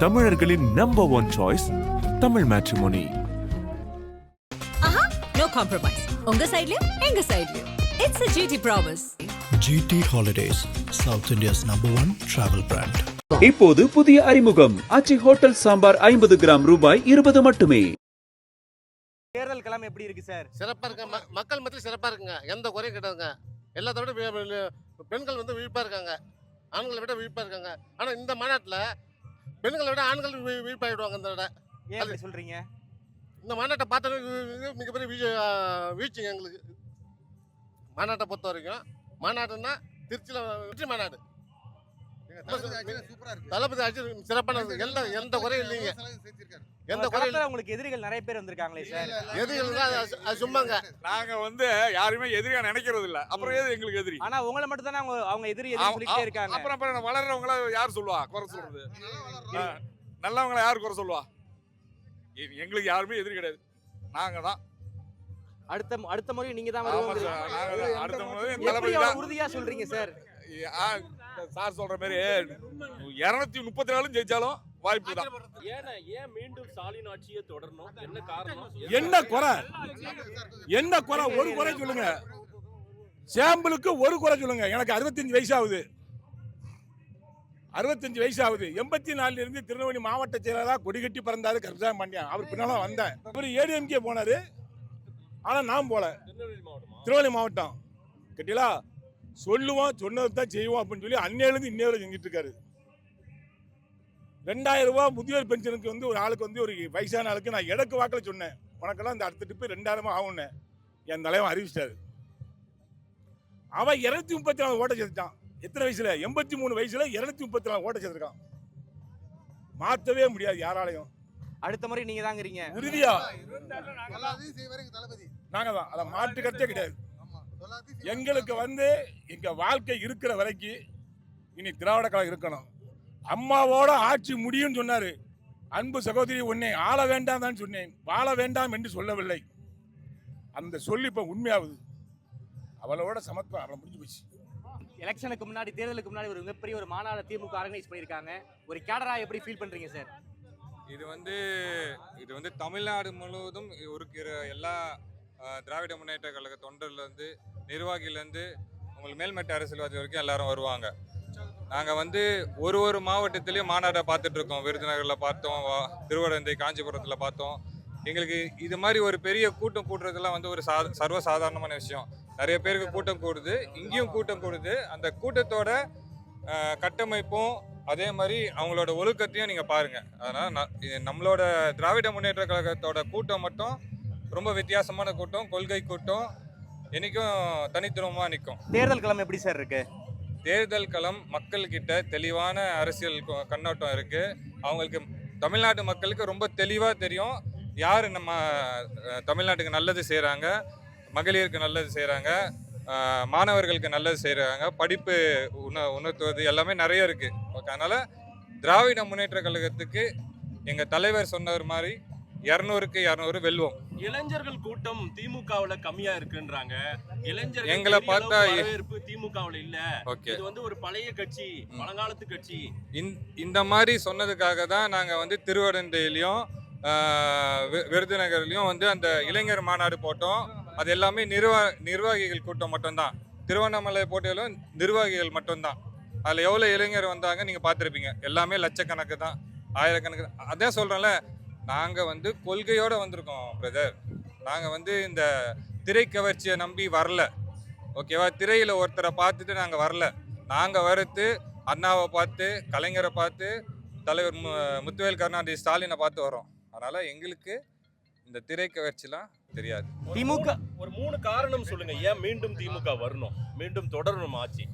தமிழர்களின் number one choice Tamil matrimony. No compromise. உங்க சைடுலயும் எங்க சைடுலயும். It's a GT promise. GT Holidays, South India's #1 travel brand. இப்போது புதிய அறிமுகம் ஆச்சி ஹோட்டல் சாம்பார் 50 கிராம் ரூபாய் 20 மட்டுமே. தேர்தல் களம் எப்படி இருக்கு சார்? சிறப்பாக இருக்கு. மக்கள் மத்தியில் சிறப்பாக இருக்குங்க. எந்த குறையும் கிடையாதுங்க. எல்லாத்தோட பெண்கள் வந்து விழிப்பாக இருக்காங்க, ஆண்களை விட விழிப்பாக இருக்காங்க. ஆனால் இந்த மாநாட்டில் பெண்களை விட ஆண்கள் விழிப்பாகிடுவாங்க. இந்த விட ஏன் அப்படி சொல்றீங்க? இந்த மாநாட்டை பார்த்தோன்னே மிகப்பெரிய வீழ்ச்சிங்க எங்களுக்கு. மாநாட்டை பொறுத்த வரைக்கும் மாநாடுன்னா திருச்சியில் வெற்றி மாநாடு. தளபதி ஆட்சி சிறப்பான எந்த குறையும் இல்லைங்க. எந்த குறையும். உங்களுக்கு எதிரிகள் நிறைய பேர் வந்திருக்காங்களே சார்? எதிரிகள் சும்மாங்க. நாங்க வந்து யாருமே எதிரியா நினைக்கிறது இல்ல. அப்புறம் ஏது எங்களுக்கு எதிரி? ஆனா உங்களை மட்டும் தானே அவங்க எதிரி சொல்லிட்டே இருக்காங்க. அப்புறம் வளர்றவங்கள யார் சொல்லுவா குறை சொல்றது? நல்லவங்கள யார் குறை சொல்லுவா? எங்களுக்கு யாருமே எதிரி கிடையாது. நாங்க தான் அடுத்த முறை நீங்க தான் வருவீங்க. அடுத்த முறை தளபதி தான். உறுதியா சொல்றீங்க சார்? சார் சொல்ற மாதிரி 234 ஜெயிச்சாலும் வாய்ப்பு தான். ஏன் மீண்டும் ஸ்டாலின் ஆட்சியை தொடரணும்? என்ன காரணம்? என்ன குறை? ஒரு குறை சொல்லுங்க. சாம்பிளுக்கு ஒரு குறை சொல்லுங்க. எனக்கு 65 வயசு ஆகுது. 65 வயசு ஆகுது. 84 இருந்து திருநெல்வேலி மாவட்ட செயலாளராக கொடி கட்டி பிறந்தாரு கருப்சாமி பாண்டியன். அவர் பின்னால வந்தேன். அவர் ஏடிஎம்கே போனாரு. ஆனா நான் போல. திருநெல்வேலி மாவட்டம் கட்டிலா சொல்லுவோம், சொன்னது தான் செய்வோம் அப்படின்னு சொல்லி அன்னையிலிருந்து இன்னையோட செஞ்சுட்டு இருக்காரு. 2000 ரூபாய் முதியோர் பென்ஷனுக்கு வந்து ஒரு ஆளுக்கு வந்து ஒரு வயசான ஆளுக்கு நான் இடக்கு வாக்கில் சொன்னேன், உனக்கெல்லாம் இந்த அடுத்த டிப்பு 2000 ஆகும்னு. என் தலைவன் அறிவிச்சிட்டாரு. அவன் 234 ஓட்ட சேர்த்துட்டான். எத்தனை வயசுல? 83 வயசுல 234 ஓட்ட சேர்த்துருக்கான். மாற்றவே முடியாது யாராலையும். அடுத்த முறை நீங்க தாங்கிறீங்க உறுதியா? நாங்க தான். அதை மாற்று கருத்தே கிடையாது. எங்களுக்கு வந்து எங்க வாழ்க்கை இருக்கிற வரைக்கும் இனி திராவிட கழகம் இருக்கணும். அம்மாவோட ஆட்சி முடியும் சொன்னாரு. அன்பு சகோதரி, உன்னை ஆள வேண்டாம் தான் சொன்னேன், வாழ வேண்டாம் என்று சொல்லவில்லை. அந்த சொல்லி இப்ப உண்மையாகுது. அவளோட சமத்துவம் அவளை முடிஞ்சு போச்சு. எலெக்ஷனுக்கு முன்னாடி, தேர்தலுக்கு முன்னாடி ஒரு மிகப்பெரிய ஒரு மாநாடு திமுக ஆர்கனைஸ் பண்ணியிருக்காங்க. ஒரு கேடரா எப்படி ஃபீல் பண்றீங்க சார்? இது வந்து தமிழ்நாடு முழுவதும் இருக்கிற எல்லா திராவிட முன்னேற்ற கழக தொண்டர்லேருந்து நிர்வாகிலேருந்து உங்களுக்கு மேல்மட்ட அரசியல்வாதி வரைக்கும் எல்லாரும் வருவாங்க. நாங்கள் வந்து ஒரு மாவட்டத்திலையும் மாநாட்டை பார்த்துட்டு இருக்கோம். விருதுநகரில் பார்த்தோம், திருவடந்தை, காஞ்சிபுரத்தில் பார்த்தோம். எங்களுக்கு இது மாதிரி ஒரு பெரிய கூட்டம் கூட்டுறதுலாம் வந்து ஒரு சர்வசாதாரணமான விஷயம். நிறைய பேருக்கு கூட்டம் கூடுது, இங்கேயும் கூட்டம் கூடுது. அந்த கூட்டத்தோட கட்டமைப்பும் அதே மாதிரி அவங்களோட ஒழுக்கத்தையும் நீங்கள் பாருங்கள். அதனால் நம்மளோட திராவிட முன்னேற்ற கழகத்தோட கூட்டம் மட்டும் ரொம்ப வித்தியாசமான கூட்டம், கொள்கை கூட்டம், என்னைக்கும் தனித்துவமாக நிற்கும். தேர்தல் களம் எப்படி சார் இருக்கு? தேர்தல் களம் மக்கள்கிட்ட தெளிவான அரசியல் கண்ணோட்டம் இருக்குது. அவங்களுக்கு தமிழ்நாட்டு மக்களுக்கு ரொம்ப தெளிவாக தெரியும் யார் நம்ம தமிழ்நாட்டுக்கு நல்லது செய்கிறாங்க, மகளிருக்கு நல்லது செய்கிறாங்க, மாணவர்களுக்கு நல்லது செய்கிறாங்க, படிப்பு உணர்த்துவது எல்லாமே நிறைய இருக்குது. ஓகே, அதனால் திராவிட முன்னேற்ற கழகத்துக்கு எங்கள் தலைவர் சொன்னவர் மாதிரி 200க்கு 200 வெல்வோம். இளைஞர்கள் கூட்டம் திமுகவுல கம்மியா இருக்குன்றாங்க. இளைஞர்கள் எங்களை பார்த்தா வரவேற்பு திமுகவுல இல்ல. ஓகே, இது வந்து ஒரு பழைய கட்சி, பழங்காலத்து கட்சி. இந்த மாதிரி சொன்னதுக்காக தான் நாங்கள் வந்து திருவடந்தையிலையும் விருதுநகர்லையும் வந்து அந்த இளைஞர் மாநாடு போட்டோம். அது எல்லாமே நிர்வாகிகள் கூட்டம் மட்டும்தான். திருவண்ணாமலை போட்டியிலும் நிர்வாகிகள் மட்டும்தான். அதில் எவ்வளோ இளைஞர் வந்தாங்க நீங்கள் பார்த்துருப்பீங்க. எல்லாமே லட்சக்கணக்கு தான், ஆயிரக்கணக்கு. அதான் சொல்கிறேன்ல, நாங்கள் வந்து கொள்கையோடு வந்திருக்கோம் பிரதர். நாங்கள் வந்து இந்த திரைக்கவர்ச்சியை நம்பி வரல. ஓகேவா? திரையில் ஒருத்தரை பார்த்துட்டு நாங்கள் வரல. நாங்கள் வரது அண்ணாவை பார்த்து, கலைஞரை பார்த்து, தலைவர் முத்துவேல் கருணாநிதி ஸ்டாலினை பார்த்து வரோம். அதனால் எங்களுக்கு இந்த திரைக்கவர்ச்சிலாம் தெரியாது. திமுக ஒரு 3 காரணம் சொல்லுங்க, ஏன் மீண்டும் திமுக வரணும், மீண்டும் தொடரணும் ஆட்சி?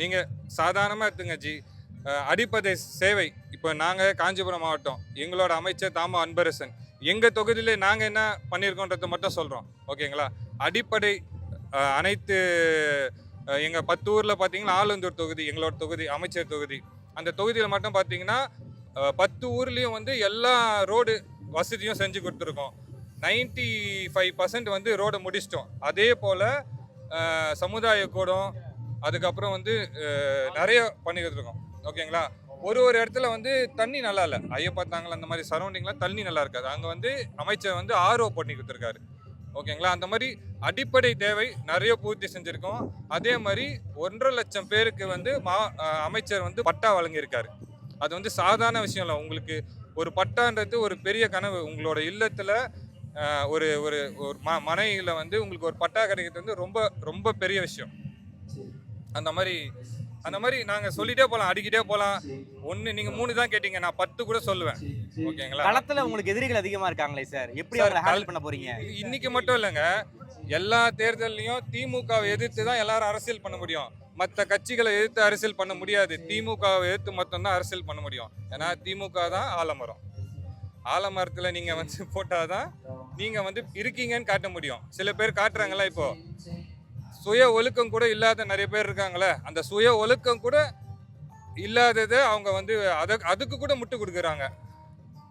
நீங்கள் சாதாரணமாக எடுத்துங்க ஜி. அடிப்படை சேவை. இப்போ நாங்கள் காஞ்சிபுரம் மாவட்டம், எங்களோட அமைச்சர் தாமோ அன்பரசன், எங்கள் தொகுதியிலே நாங்கள் என்ன பண்ணியிருக்கோன்றதை மட்டும் சொல்கிறோம். ஓகேங்களா? அடிப்படை அனைத்து எங்கள் 10 ஊரில் பார்த்தீங்கன்னா ஆலந்தூர் தொகுதி எங்களோட தொகுதி, அமைச்சர் தொகுதி. அந்த தொகுதியில் மட்டும் பார்த்தீங்கன்னா 10 ஊர்லேயும் வந்து எல்லா ரோடு வசதியும் செஞ்சு கொடுத்துருக்கோம். 95% வந்து ரோடை முடிச்சிட்டோம். அதே போல் சமுதாய கூடம், அதுக்கப்புறம் வந்து நிறைய பண்ணிக்கிட்டு இருக்கோம். ஓகேங்களா? ஒரு ஒரு இடத்துல வந்து தண்ணி நல்லா இல்லை. ஐயப்பாத்தாங்கல் அந்த மாதிரி சரௌண்டிங்லாம் தண்ணி நல்லா இருக்காது. அங்கே வந்து அமைச்சர் வந்து ஆர்ஓ பண்ணி கொடுத்துருக்காரு. ஓகேங்களா? அந்த மாதிரி அடிப்படை தேவை நிறைய பூர்த்தி செஞ்சுருக்கோம். அதே மாதிரி 1.5 லட்சம் பேருக்கு வந்து அமைச்சர் வந்து பட்டா வழங்கியிருக்காரு. அது வந்து சாதாரண விஷயம் இல்லை. உங்களுக்கு ஒரு பட்டான்றது ஒரு பெரிய கனவு. உங்களோட இல்லத்தில் ஒரு ஒரு ஒரு மனையில் வந்து உங்களுக்கு ஒரு பட்டா கிடைக்கிறது வந்து ரொம்ப ரொம்ப பெரிய விஷயம். அந்த மாதிரி நாங்கள் சொல்லிட்டே போகலாம், அடிக்கிட்டே போகலாம். நீங்கள் 3 தான் கேட்டீங்க, நான் 10 கூட சொல்லுவேன். ஓகேங்களா? களத்துல உங்களுக்கு எதிரிகள் அதிகமா இருக்காங்களே சார், எப்படி அவங்களை ஹேண்டில் பண்ண போறீங்க? இன்னைக்கு மட்டும் இல்லைங்க, எல்லா தேர்தல்லையும் திமுகவை எதிர்த்து தான் எல்லாரும் அரசியல் பண்ண முடியும். மற்ற கட்சிகளை எதிர்த்து அரசியல் பண்ண முடியாது. திமுகவை எதிர்த்து மட்டும்தான் அரசியல் பண்ண முடியும். ஏன்னா திமுக தான் ஆலமரம். ஆலமரத்தில் நீங்கள் வந்து போட்டால் தான் நீங்கள் வந்து இருக்கீங்கன்னு காட்ட முடியும். சில பேர் காட்டுறாங்களா? இப்போ சுய ஒழுக்கம் கூட இல்லாத நிறைய பேர் இருக்காங்களே, அந்த சுய ஒழுக்கம் கூட இல்லாததை அவங்க வந்து அதுக்கு கூட முட்டு கொடுக்குறாங்க.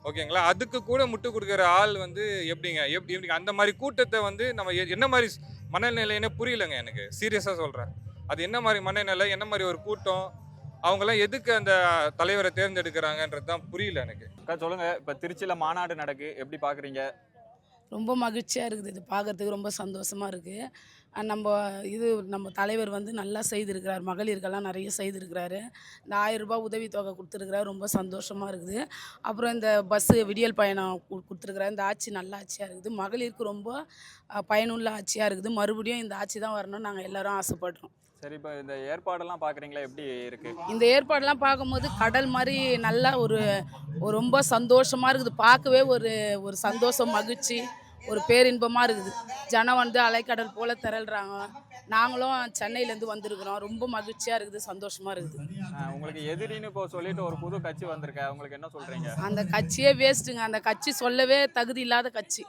ஓகேங்களா? அதுக்கு கூட முட்டு கொடுக்குற ஆள் வந்து எப்படி அந்த மாதிரி கூட்டத்தை வந்து நம்ம என்ன மாதிரி மனநிலைன்னு புரியலைங்க எனக்கு. சீரியஸாக சொல்கிறேன். அது என்ன மாதிரி மனநிலை, என்ன மாதிரி ஒரு கூட்டம், அவங்களாம் எதுக்கு அந்த தலைவரை தேர்ந்தெடுக்கிறாங்கன்றது தான் புரியல எனக்கு. சொல்லுங்க, இப்போ திருச்சியில் மாநாடு நடக்கு, எப்படி பார்க்குறீங்க? ரொம்ப மகிழ்ச்சியாக இருக்குது. இது பார்க்குறதுக்கு ரொம்ப சந்தோஷமாக இருக்குது. நம்ம தலைவர் வந்து நல்லா செய்திருக்கிறார். மகளிருக்கெல்லாம் நிறைய செய்திருக்கிறாரு. இந்த 1000 ரூபாய் உதவித்தொகை கொடுத்துருக்கிறார். ரொம்ப சந்தோஷமாக இருக்குது. அப்புறம் இந்த பஸ்ஸு விடியல் பயணம் கொடுத்துருக்குறாரு. இந்த ஆட்சி நல்ல ஆட்சியாக இருக்குது. மகளிருக்கு ரொம்ப பயனுள்ள ஆட்சியாக இருக்குது. மறுபடியும் இந்த ஆட்சி தான் வரணும்னு நாங்கள் எல்லாரும் ஆசைப்படுறோம். சரி, இப்போ இந்த ஏற்பாடெல்லாம் பார்க்குறீங்களா, எப்படி இருக்குது? இந்த ஏற்பாடெல்லாம் பார்க்கும்போது கடல் மாதிரி நல்லா ஒரு ரொம்ப சந்தோஷமாக இருக்குது. பார்க்கவே ஒரு சந்தோஷம், மகிழ்ச்சி, ஒரு பேரின்பமாக இருக்குது. ஜனம் வந்து அலைக்கடல் போல் திரள்றாங்க. நாங்களும் சென்னையிலேருந்து வந்திருக்கிறோம். ரொம்ப மகிழ்ச்சியாக இருக்குது, சந்தோஷமாக இருக்குது. உங்களுக்கு எதிரின்னு இப்போ சொல்லிட்டு ஒரு புது கட்சி வந்திருக்கேன், உங்களுக்கு என்ன சொல்கிறீங்க? அந்த கட்சியே வேஸ்ட்டுங்க. அந்த கட்சி சொல்லவே தகுதி இல்லாத கட்சி.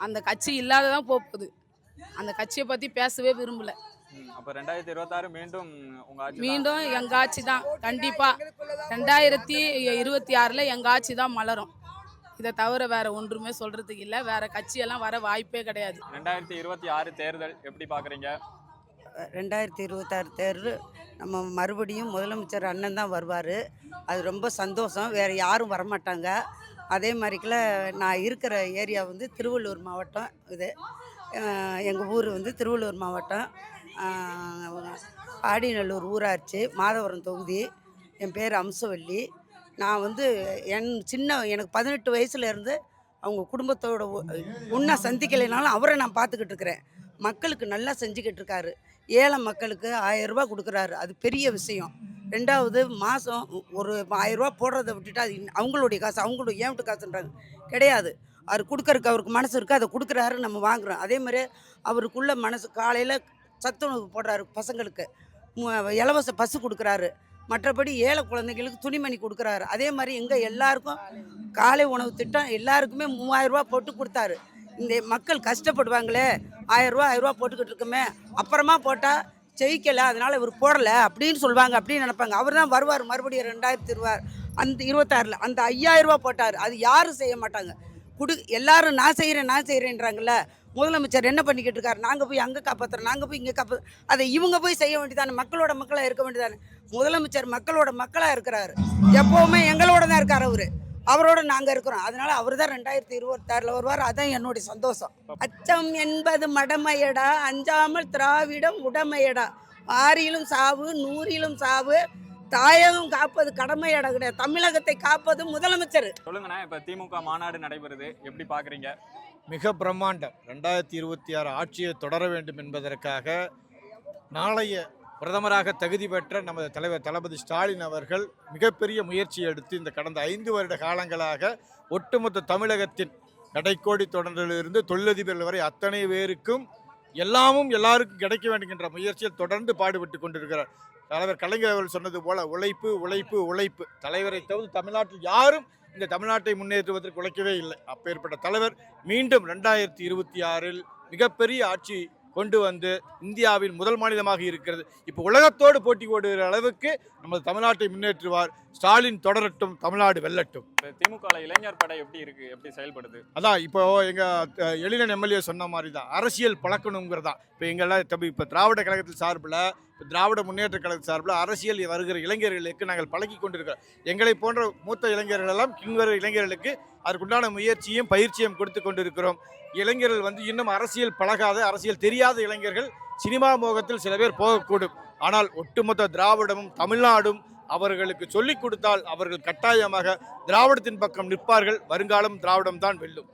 அந்த கட்சி இல்லாததான் போகுது. அந்த கட்சியை பற்றி பேசவே விரும்பலை. அப்போ 2026 மீண்டும் உங்கள் ஆட்சி? மீண்டும் எங்கள் ஆட்சி தான் கண்டிப்பாக. 2026 எங்கள் ஆட்சி தான் மலரும். இதை தவிர வேற ஒன்றுமே சொல்றதுக்கு இல்லை. வேற கட்சியெல்லாம் வர வாய்ப்பே கிடையாது. 2026 தேர்தல் எப்படி பார்க்குறீங்க? 2026 தேர்தல் நம்ம மறுபடியும் முதலமைச்சர் அண்ணன் தான் வருவார். அது ரொம்ப சந்தோஷம். வேறு யாரும் வரமாட்டாங்க. அதே மாதிரிக்குள்ள நான் இருக்கிற ஏரியா வந்து திருவள்ளூர் மாவட்டம். இது எங்கள் ஊர் வந்து திருவள்ளூர் மாவட்டம், ஆடிநல்லூர் ஊராட்சி, மாதவரம் தொகுதி. என் பேர் அம்சவல்லி. நான் வந்து எனக்கு 18 வயசுலேருந்து அவங்க குடும்பத்தோட ஒன்றா சந்திக்கலைனாலும் அவரை நான் பார்த்துக்கிட்டு இருக்கிறேன். மக்களுக்கு நல்லா செஞ்சுக்கிட்டு இருக்காரு. ஏழை மக்களுக்கு 1000 ரூபா கொடுக்குறாரு. அது பெரிய விஷயம். 2வது மாதம் ஒரு 1000 ரூபா போடுறதை விட்டுட்டு அது அவங்களுடைய காசு, அவங்களுடைய ஏம்ட்டு காசுன்றாங்க கிடையாது. அவர் கொடுக்கறதுக்கு அவருக்கு மனசு இருக்குது, அதை கொடுக்குறாரு, நம்ம வாங்குகிறோம். அதே மாதிரி அவருக்குள்ள மனசு காலையில் சத்துணவு போடுறாரு பசங்களுக்கு, இலவச பசு கொடுக்குறாரு. மற்றபடி ஏழை குழந்தைங்களுக்கு துணிமணி கொடுக்குறாரு. அதே மாதிரி எங்கே எல்லாருக்கும் காலை உணவு திட்டம் எல்லாருக்குமே 3000 ரூபா போட்டு கொடுத்தாரு. இந்த மக்கள் கஷ்டப்படுவாங்களே, 1000 ரூபா போட்டுக்கிட்டு இருக்குமே, அப்புறமா போட்டால் ஜெயிக்கலை அதனால் இவர் போடலை அப்படின்னு சொல்லுவாங்க, அப்படின்னு நினைப்பாங்க. அவர் தான் வருவார் மறுபடியும் 2026 அந்த 5000 ரூபா போட்டார். அது யாரும் செய்ய மாட்டாங்க. எல்லாரும் நான் செய்கிறேன்றாங்கல்ல. முதலமைச்சர் என்ன பண்ணிக்கிட்டு இருக்காரு? நாங்கள் போய் அங்கே காப்பாற்றுறோம், நாங்கள் போய் இங்கே காப்பாற்றுறோம். அதை இவங்க போய் செய்ய வேண்டியதானே. மக்களோட மக்களாக இருக்க வேண்டியதானே. முதலமைச்சர் மக்களோட மக்களாக இருக்கிறாரு. எப்போவுமே எங்களோட தான் இருக்கார். அவரோட நாங்கள் இருக்கிறோம். அதனால அவர் தான் 2026 வருவார். அதான் என்னுடைய சந்தோஷம். அச்சம் என்பது மடமையடா, அஞ்சாமல் திராவிடம் உடமையடா, ஆறிலும் சாவு 100லும் சாவு, தாயகம் காப்பது கடமையடா கிடையாது. தமிழகத்தை காப்பது முதலமைச்சர். சொல்லுங்கண்ணா, இப்போ திமுக மாநாடு நடைபெறுது, எப்படி பார்க்குறீங்க? மிக பிரம்மாண்டம். 2026 ஆட்சியை தொடர வேண்டும் என்பதற்காக நாளைய பிரதமராக தகுதி பெற்ற நமது தலைவர் தளபதி ஸ்டாலின் அவர்கள் மிகப்பெரிய முயற்சி எடுத்து இந்த கடந்த 5 வருட காலங்களாக ஒட்டுமொத்த தமிழகத்தின் கடைக்கோடி தொடரிலிருந்து தொழிலதிபர்கள் வரை அத்தனை பேருக்கும் எல்லாருக்கும் கிடைக்க வேண்டும் என்ற முயற்சியில் தொடர்ந்து பாடுபட்டு கொண்டிருக்கிறார். தலைவர் கலைஞர் அவர்கள் சொன்னது போல உழைப்பு உழைப்பு உழைப்பு. தலைவரை தவிர தமிழ்நாட்டில் யாரும் இந்த தமிழ்நாட்டை முன்னேற்றுவதற்கு உழைக்கவே இல்லை. அப்பேற்பட்ட தலைவர் மீண்டும் 2026 மிகப்பெரிய ஆட்சி கொண்டு வந்து இந்தியாவின் முதல் மாநிலமாக இருக்கிறது. இப்போ உலகத்தோடு போட்டி போடுகிற அளவுக்கு நமது தமிழ்நாட்டை முன்னேற்றுவார். ஸ்டாலின் தொடரட்டும், தமிழ்நாடு வெல்லட்டும். திமுக இளைஞர் படை எப்படி இருக்கு, எப்படி செயல்படுது? அதான் இப்போ எங்கள் எழிலன் எம்எல்ஏ சொன்ன மாதிரி தான் அரசியல் பழக்கணுங்கிறதா. இப்போ எங்கெல்லாம் இப்போ திராவிட கழகத்தில் சார்பில் திராவிட முன்னேற்ற கழக சார்பில் அரசியல் வருகிற இளைஞர்களுக்கு நாங்கள் பழக்கி கொண்டிருக்கிறோம். எங்களை போன்ற மூத்த இளைஞர்கள் எல்லாம் பின்வரும் இளைஞர்களுக்கு அதற்குண்டான முயற்சியும் பயிற்சியும் கொடுத்து கொண்டிருக்கிறோம். இளைஞர்கள் வந்து இன்னும் அரசியல் பழகாத, அரசியல் தெரியாத இளைஞர்கள் சினிமா மோகத்தில் சில பேர் போகக்கூடும். ஆனால் ஒட்டுமொத்த திராவிடமும் தமிழ்நாடும் அவர்களுக்கு சொல்லிக் கொடுத்தால் அவர்கள் கட்டாயமாக திராவிடத்தின் பக்கம் நிற்பார்கள். வருங்காலம் திராவிடம் தான் வெல்லும்.